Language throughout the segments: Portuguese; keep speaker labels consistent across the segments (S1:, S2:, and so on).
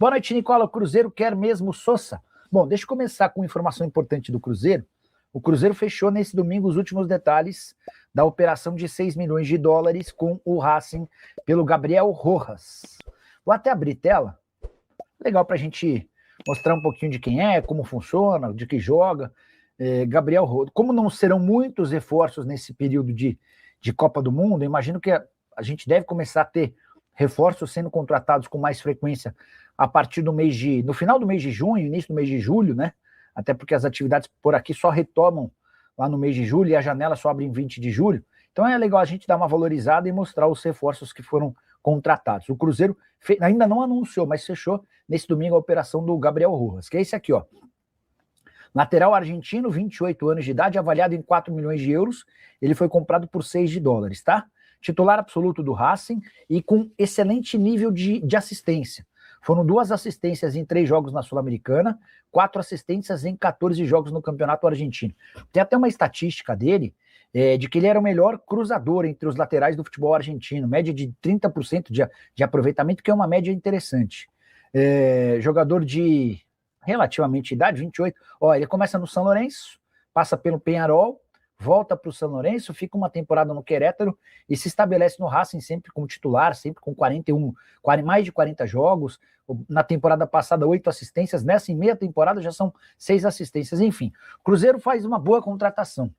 S1: Boa noite, Nicola. O Cruzeiro quer mesmo Sosa? Bom, deixa eu começar com informação importante do Cruzeiro. O Cruzeiro fechou nesse domingo os últimos detalhes da operação de 6 milhões de dólares com o Racing pelo Gabriel Rojas. Vou até abrir tela. Legal para a gente mostrar um pouquinho de quem é, como funciona, de que joga. Gabriel Rojas. Como não serão muitos reforços nesse período de Copa do Mundo, eu imagino que a gente deve começar a ter reforços sendo contratados com mais frequência a partir no final do mês de junho, início do mês de julho, né? Até porque as atividades por aqui só retomam lá no mês de julho e a janela só abre em 20 de julho. Então é legal a gente dar uma valorizada e mostrar os reforços que foram contratados. O Cruzeiro ainda não anunciou, mas fechou nesse domingo a operação do Gabriel Rojas, que é esse aqui, ó. Lateral argentino, 28 anos de idade, avaliado em 4 milhões de euros. Ele foi comprado por 6 de dólares, tá? Titular absoluto do Racing e com excelente nível de assistência. Foram 2 assistências em 3 jogos na Sul-Americana, 4 assistências em 14 jogos no Campeonato Argentino. Tem até uma estatística dele, de que ele era o melhor cruzador entre os laterais do futebol argentino, média de 30% de aproveitamento, que é uma média interessante. Jogador de relativamente idade, 28. Ó, ele começa no São Lourenço, passa pelo Peñarol, volta para o São Lourenço, fica uma temporada no Querétaro e se estabelece no Racing sempre como titular, sempre com mais de 40 jogos. Na temporada passada, 8 assistências. Nessa em meia temporada já são 6 assistências. Enfim, o Cruzeiro faz uma boa contratação.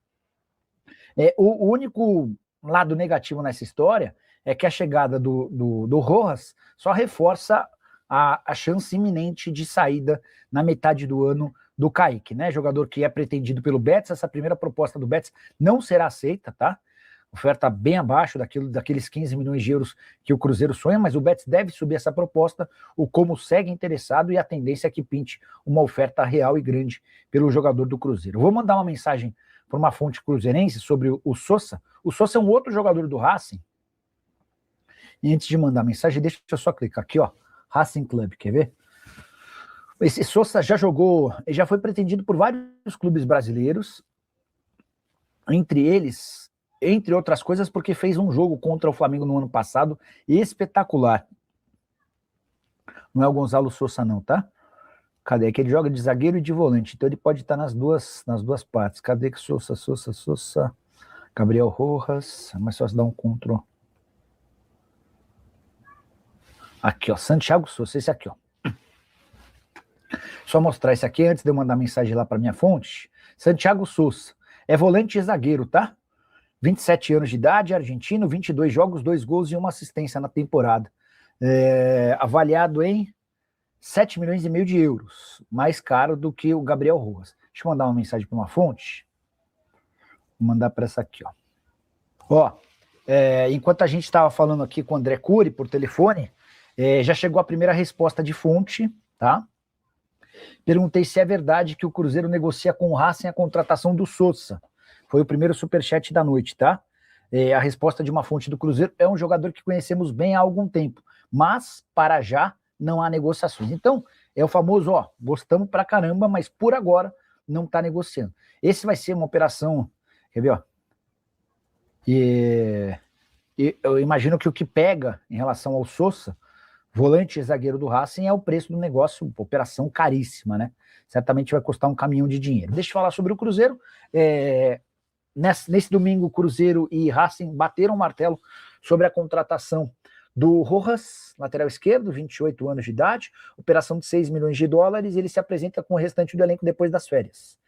S1: O único lado negativo nessa história é que a chegada do Rojas só reforça a chance iminente de saída na metade do ano do Kaique, né? Jogador que é pretendido pelo Betis. Essa primeira proposta do Betis não será aceita, tá? Oferta bem abaixo daqueles 15 milhões de euros que o Cruzeiro sonha, mas o Betis deve subir essa proposta. O Como segue interessado e a tendência é que pinte uma oferta real e grande pelo jogador do Cruzeiro. Vou mandar uma mensagem para uma fonte cruzeirense sobre o Sosa. O Sosa é um outro jogador do Racing. E antes de mandar a mensagem, deixa eu só clicar aqui, ó. Racing Club, quer ver? Esse Sosa já jogou, já foi pretendido por vários clubes brasileiros, entre outras coisas, porque fez um jogo contra o Flamengo no ano passado espetacular. Não é o Gonzalo Sosa não, tá? Cadê? É que ele joga de zagueiro e de volante, então ele pode estar nas duas partes. Cadê que Sosa? Gabriel Rojas, mas só se dá um Ctrl. Aqui, ó, Santiago Sosa, esse aqui, ó. Só mostrar esse aqui antes de eu mandar mensagem lá para minha fonte. Santiago Sosa, é volante e zagueiro, tá? 27 anos de idade, argentino, 22 jogos, 2 gols e 1 assistência na temporada. Avaliado em 7 milhões e meio de euros, mais caro do que o Gabriel Rojas. Deixa eu mandar uma mensagem para uma fonte. Vou mandar para essa aqui, ó. Ó, enquanto a gente estava falando aqui com o André Cury por telefone, já chegou a primeira resposta de fonte, tá? Perguntei se é verdade que o Cruzeiro negocia com o Racing a contratação do Sosa. Foi o primeiro superchat da noite, tá? A resposta de uma fonte do Cruzeiro: é um jogador que conhecemos bem há algum tempo, mas para já não há negociações. Então, é o famoso, ó, gostamos pra caramba, mas por agora não tá negociando. Esse vai ser uma operação, quer ver, ó? E eu imagino que o que pega em relação ao Sosa, volante e zagueiro do Racing, é o preço do negócio, operação caríssima, né? Certamente vai custar um caminhão de dinheiro. Deixa eu falar sobre o Cruzeiro. Nesse domingo, Cruzeiro e Racing bateram o martelo sobre a contratação do Rojas, lateral esquerdo, 28 anos de idade, operação de 6 milhões de dólares, ele se apresenta com o restante do elenco depois das férias.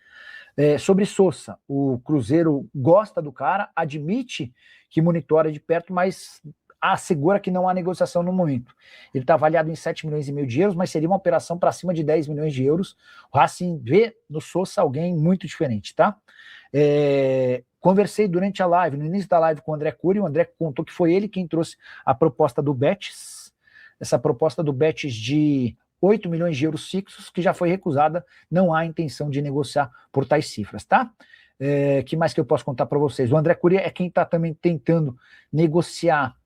S1: Sobre Sosa, o Cruzeiro gosta do cara, admite que monitora de perto, mas assegura que não há negociação no momento. Ele está avaliado em 7 milhões e meio de euros, mas seria uma operação para cima de 10 milhões de euros. O Racing vê no Sosa alguém muito diferente, tá? Conversei durante a live, no início da live com o André Cury, o André contou que foi ele quem trouxe a proposta do Betis, essa proposta do Betis de 8 milhões de euros fixos, que já foi recusada, não há intenção de negociar por tais cifras, tá? Que mais que eu posso contar para vocês? O André Cury é quem está também tentando negociar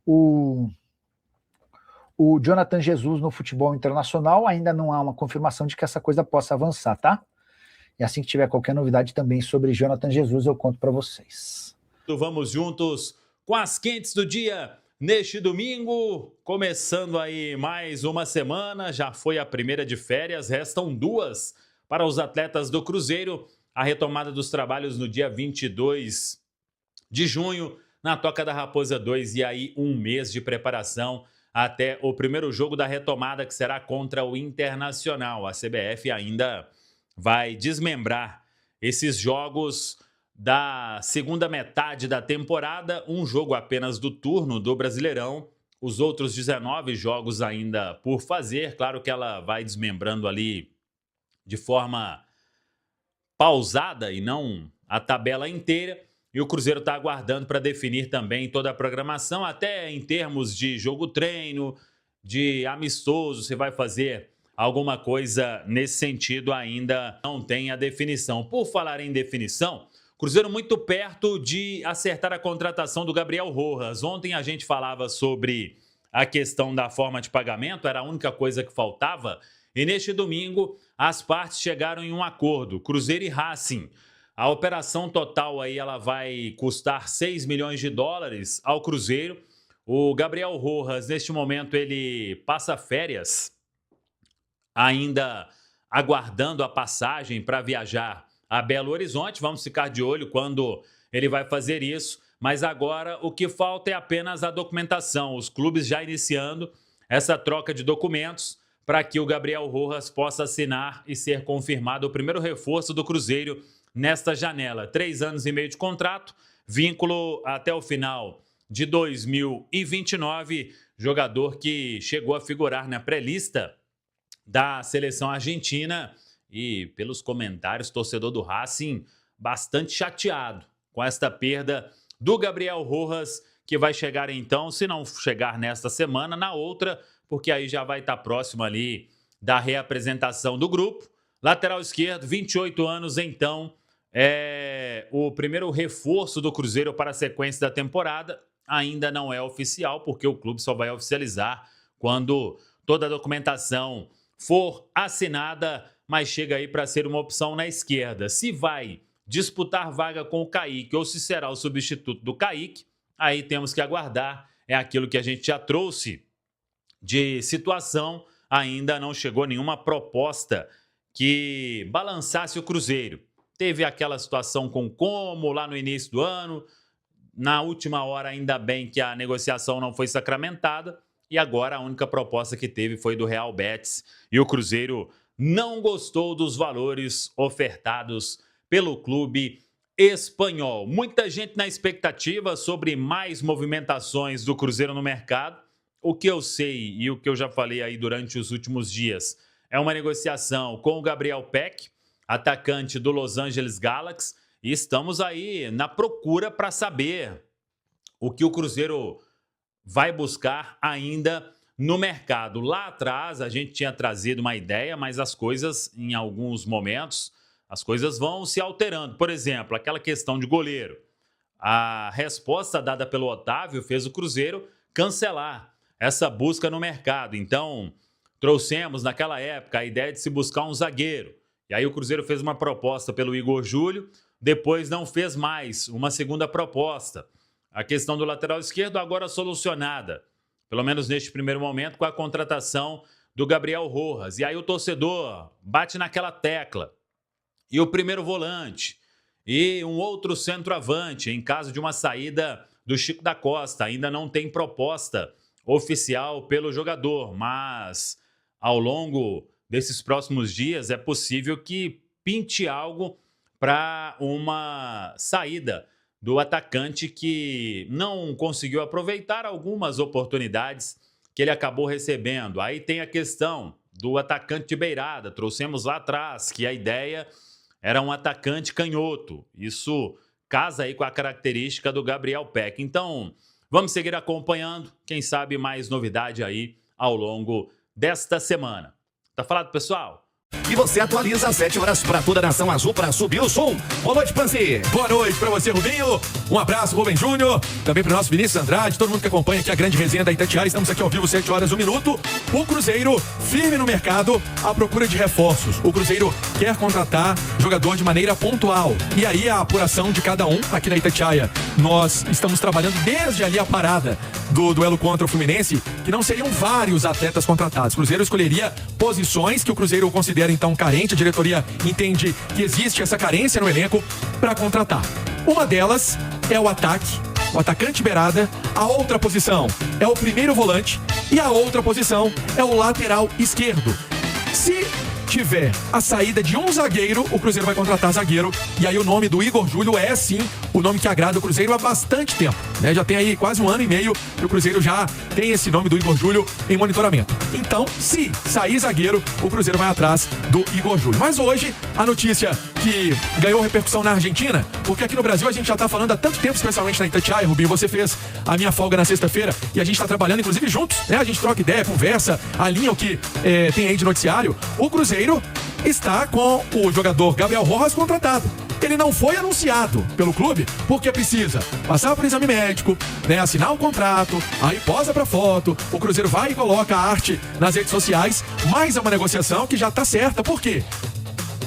S1: o Jonathan Jesus no futebol internacional. Ainda não há uma confirmação de que essa coisa possa avançar, tá? E assim que tiver qualquer novidade também sobre Jonathan Jesus, eu conto para vocês.
S2: Vamos juntos com as quentes do dia. neste domingo, começando aí mais uma semana, já foi a primeira de férias, restam duas para os atletas do Cruzeiro. A retomada dos trabalhos no dia 22 de junho, na Toca da Raposa 2, e aí um mês de preparação até o primeiro jogo da retomada, que será contra o Internacional. A CBF ainda vai desmembrar esses jogos da segunda metade da temporada, um jogo apenas do turno do Brasileirão, os outros 19 jogos ainda por fazer. Claro que ela vai desmembrando ali de forma pausada e não a tabela inteira. E o Cruzeiro está aguardando para definir também toda a programação, até em termos de jogo-treino, de amistoso, você vai fazer alguma coisa nesse sentido, ainda não tem a definição. Por falar em definição, Cruzeiro muito perto de acertar a contratação do Gabriel Rojas. Ontem a gente falava sobre a questão da forma de pagamento, era a única coisa que faltava. E neste domingo, as partes chegaram em um acordo, Cruzeiro e Racing. A operação total aí ela vai custar 6 milhões de dólares ao Cruzeiro. O Gabriel Rojas, neste momento, ele passa férias, ainda aguardando a passagem para viajar a Belo Horizonte. Vamos ficar de olho quando ele vai fazer isso. Mas agora o que falta é apenas a documentação. Os clubes já iniciando essa troca de documentos para que o Gabriel Rojas possa assinar e ser confirmado o primeiro reforço do Cruzeiro nesta janela. 3 anos e meio de contrato, vínculo até o final de 2029, jogador que chegou a figurar na pré-lista da seleção argentina e, pelos comentários, torcedor do Racing bastante chateado com esta perda do Gabriel Rojas, que vai chegar então, se não chegar nesta semana, na outra, porque aí já vai estar próximo ali da reapresentação do grupo. Lateral esquerdo, 28 anos, então, é o primeiro reforço do Cruzeiro para a sequência da temporada. Ainda não é oficial, porque o clube só vai oficializar quando toda a documentação for assinada, mas chega aí para ser uma opção na esquerda. Se vai disputar vaga com o Kaique ou se será o substituto do Kaique, aí temos que aguardar. É aquilo que a gente já trouxe de situação. Ainda não chegou nenhuma proposta que balançasse o Cruzeiro. Teve aquela situação com Como lá no início do ano, na última hora ainda bem que a negociação não foi sacramentada, e agora a única proposta que teve foi do Real Betis, e o Cruzeiro não gostou dos valores ofertados pelo clube espanhol. Muita gente na expectativa sobre mais movimentações do Cruzeiro no mercado. O que eu sei e o que eu já falei aí durante os últimos dias é uma negociação com o Gabriel Peck, atacante do Los Angeles Galaxy, e estamos aí na procura para saber o que o Cruzeiro vai buscar ainda no mercado. Lá atrás a gente tinha trazido uma ideia, mas as coisas, em alguns momentos, as coisas vão se alterando. Por exemplo, aquela questão de goleiro. A resposta dada pelo Otávio fez o Cruzeiro cancelar essa busca no mercado. Então, trouxemos naquela época a ideia de se buscar um zagueiro. E aí o Cruzeiro fez uma proposta pelo Igor Júlio, depois não fez mais uma segunda proposta. A questão do lateral esquerdo agora solucionada, pelo menos neste primeiro momento, com a contratação do Gabriel Rojas. E aí o torcedor bate naquela tecla. E o primeiro volante, e um outro centroavante, em caso de uma saída do Chico da Costa. Ainda não tem proposta oficial pelo jogador, mas ao longo desses próximos dias é possível que pinte algo para uma saída do atacante que não conseguiu aproveitar algumas oportunidades que ele acabou recebendo. Aí tem a questão do atacante de beirada, trouxemos lá atrás que a ideia era um atacante canhoto. Isso casa aí com a característica do Gabriel Peck. Então, vamos seguir acompanhando, quem sabe mais novidade aí ao longo desta semana. Tá falado, pessoal?
S3: e você atualiza às 7 horas para toda a Nação Azul para subir o som. Boa noite, Panzi.
S4: Boa noite para você, Rubinho. Um abraço, Rubem Júnior. Também para o nosso Vinícius Andrade, todo mundo que acompanha aqui a grande resenha da Itatiaia. Estamos aqui ao vivo, 7 horas, 1 minuto. O Cruzeiro firme no mercado à procura de reforços. O Cruzeiro quer contratar jogador de maneira pontual. E aí a apuração de cada um aqui na Itatiaia. Nós estamos trabalhando desde ali a parada do duelo contra o Fluminense, que não seriam vários atletas contratados. O Cruzeiro escolheria posições que o Cruzeiro considera então carente. A diretoria entende que existe essa carência no elenco para contratar. Uma delas é o ataque, o atacante beirada. A outra posição é o primeiro volante e a outra posição é o lateral esquerdo. Se tiver a saída de um zagueiro, o Cruzeiro vai contratar zagueiro. E aí o nome do Igor Júlio é sim o nome que agrada o Cruzeiro há bastante tempo, né? Já tem aí quase 1 ano e meio que o Cruzeiro já tem esse nome do Igor Júlio em monitoramento. Então, se sair zagueiro, o Cruzeiro vai atrás do Igor Júlio. Mas hoje, a notícia que ganhou repercussão na Argentina, porque aqui no Brasil a gente já tá falando há tanto tempo, especialmente na Itatiaia. Rubinho, você fez a minha folga na sexta-feira e a gente tá trabalhando inclusive juntos, né? A gente troca ideia, conversa, alinha o que tem aí de noticiário. O Cruzeiro está com o jogador Gabriel Rojas contratado. Ele não foi anunciado pelo clube porque precisa passar por exame médico, né, assinar um contrato, aí posa pra foto, o Cruzeiro vai e coloca a arte nas redes sociais, mas é uma negociação que já tá certa. Por quê?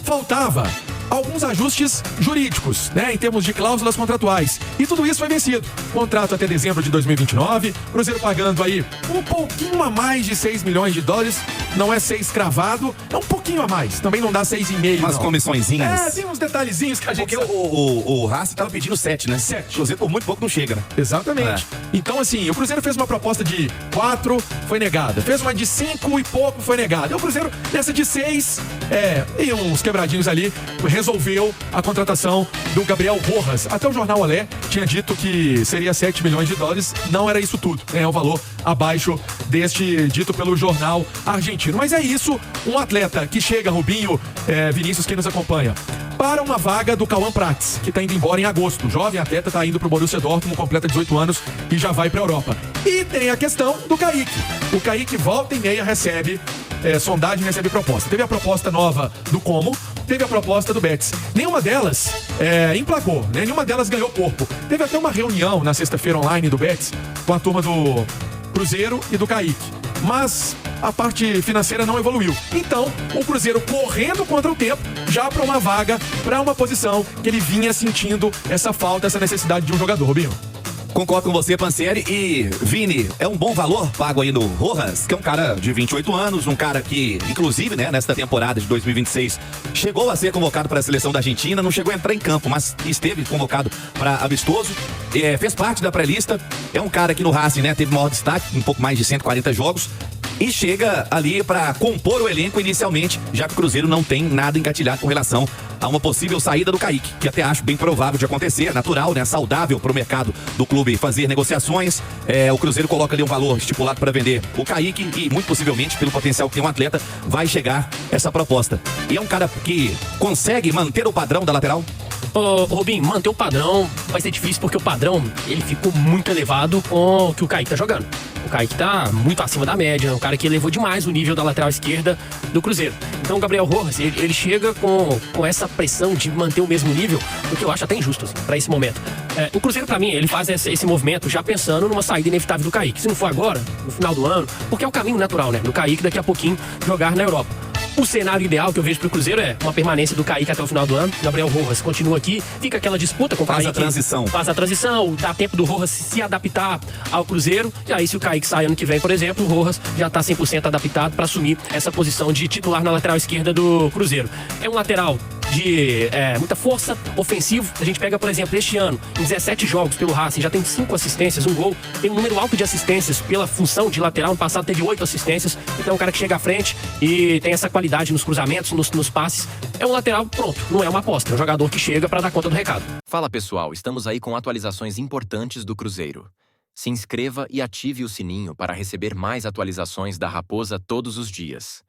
S4: Faltava alguns ajustes jurídicos, né, em termos de cláusulas contratuais. E tudo isso foi vencido. Contrato até dezembro de 2029, Cruzeiro pagando aí um pouquinho a mais de 6 milhões de dólares. Não é 6 cravado, é um pouquinho a mais. Também não dá 6,5.
S3: Umas comissõezinhas.
S4: Tem uns detalhezinhos que a gente...
S3: Porque o Racing tava pedindo 7, né?
S4: 7.
S3: O Cruzeiro por muito pouco não chega, né?
S4: Exatamente. Então, assim, o Cruzeiro fez uma proposta de 4, foi negada. Fez uma de 5 e pouco, foi negada. E o Cruzeiro, nessa de 6, e uns quebradinhos ali, resolveu a contratação do Gabriel Rojas. Até o jornal Olé tinha dito que seria 7 milhões de dólares. Não era isso tudo, né? É um valor abaixo deste dito pelo jornal argentino. Mas é isso, um atleta que chega, Rubinho, Vinícius, quem nos acompanha, para uma vaga do Cauã Prats, que está indo embora em agosto. O jovem atleta está indo para o Borussia Dortmund, completa 18 anos e já vai para a Europa. E tem a questão do Kaique. O Kaique volta e meia recebe sondagem, recebe proposta. Teve a proposta nova do Como, teve a proposta do Betis. Nenhuma delas emplacou, né? Nenhuma delas ganhou corpo. Teve até uma reunião na sexta-feira online do Betis com a turma do Cruzeiro e do Kaique. Mas a parte financeira não evoluiu. Então, o Cruzeiro correndo contra o tempo, já para uma vaga, para uma posição que ele vinha sentindo essa falta, essa necessidade de um jogador, Rubinho.
S3: Concordo com você, Pansieri. E, Vini, é um bom valor pago aí no Rojas, que é um cara de 28 anos, um cara que, inclusive, né, nesta temporada de 2026, chegou a ser convocado para a seleção da Argentina, não chegou a entrar em campo, mas esteve convocado para amistoso, fez parte da pré-lista, é um cara que no Racing, né, teve maior destaque, um pouco mais de 140 jogos, e chega ali para compor o elenco inicialmente, já que o Cruzeiro não tem nada engatilhado com relação a uma possível saída do Kaique, que até acho bem provável de acontecer, natural, né, saudável para o mercado do clube fazer negociações. O Cruzeiro coloca ali um valor estipulado para vender o Kaique e muito possivelmente, pelo potencial que tem um atleta, vai chegar essa proposta. E é um cara que consegue manter o padrão da lateral?
S5: Rubinho, manter o padrão vai ser difícil porque o padrão ele ficou muito elevado com o que o Kaique tá jogando. O Kaique tá muito acima da média, é um cara que elevou demais o nível da lateral esquerda do Cruzeiro. Então o Gabriel Rojas, ele chega com essa pressão de manter o mesmo nível, o que eu acho até injusto, assim, pra esse momento. O Cruzeiro, pra mim, ele faz esse movimento já pensando numa saída inevitável do Kaique. Se não for agora, no final do ano, porque é o caminho natural, né? Do Kaique daqui a pouquinho jogar na Europa. O cenário ideal que eu vejo pro Cruzeiro é uma permanência do Kaique até o final do ano. Gabriel Rojas continua aqui, fica aquela disputa com o Kaique. Faz a transição, dá tempo do Rojas se adaptar ao Cruzeiro. E aí, se o Kaique sai ano que vem, por exemplo, o Rojas já tá 100% adaptado para assumir essa posição de titular na lateral esquerda do Cruzeiro. É um lateral de muita força, ofensivo. A gente pega, por exemplo, este ano, em 17 jogos pelo Racing, já tem 5 assistências, 1 gol. Tem um número alto de assistências pela função de lateral. No passado teve 8 assistências. Então é um cara que chega à frente e tem essa qualidade nos cruzamentos, nos passes. É um lateral pronto, não é uma aposta. É um jogador que chega para dar conta do recado.
S6: Fala pessoal, estamos aí com atualizações importantes do Cruzeiro. Se inscreva e ative o sininho para receber mais atualizações da Raposa todos os dias.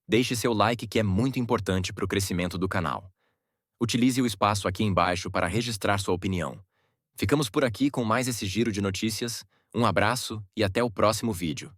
S6: Deixe seu like que é muito importante para o crescimento do canal. Utilize o espaço aqui embaixo para registrar sua opinião. Ficamos por aqui com mais esse giro de notícias. Um abraço e até o próximo vídeo.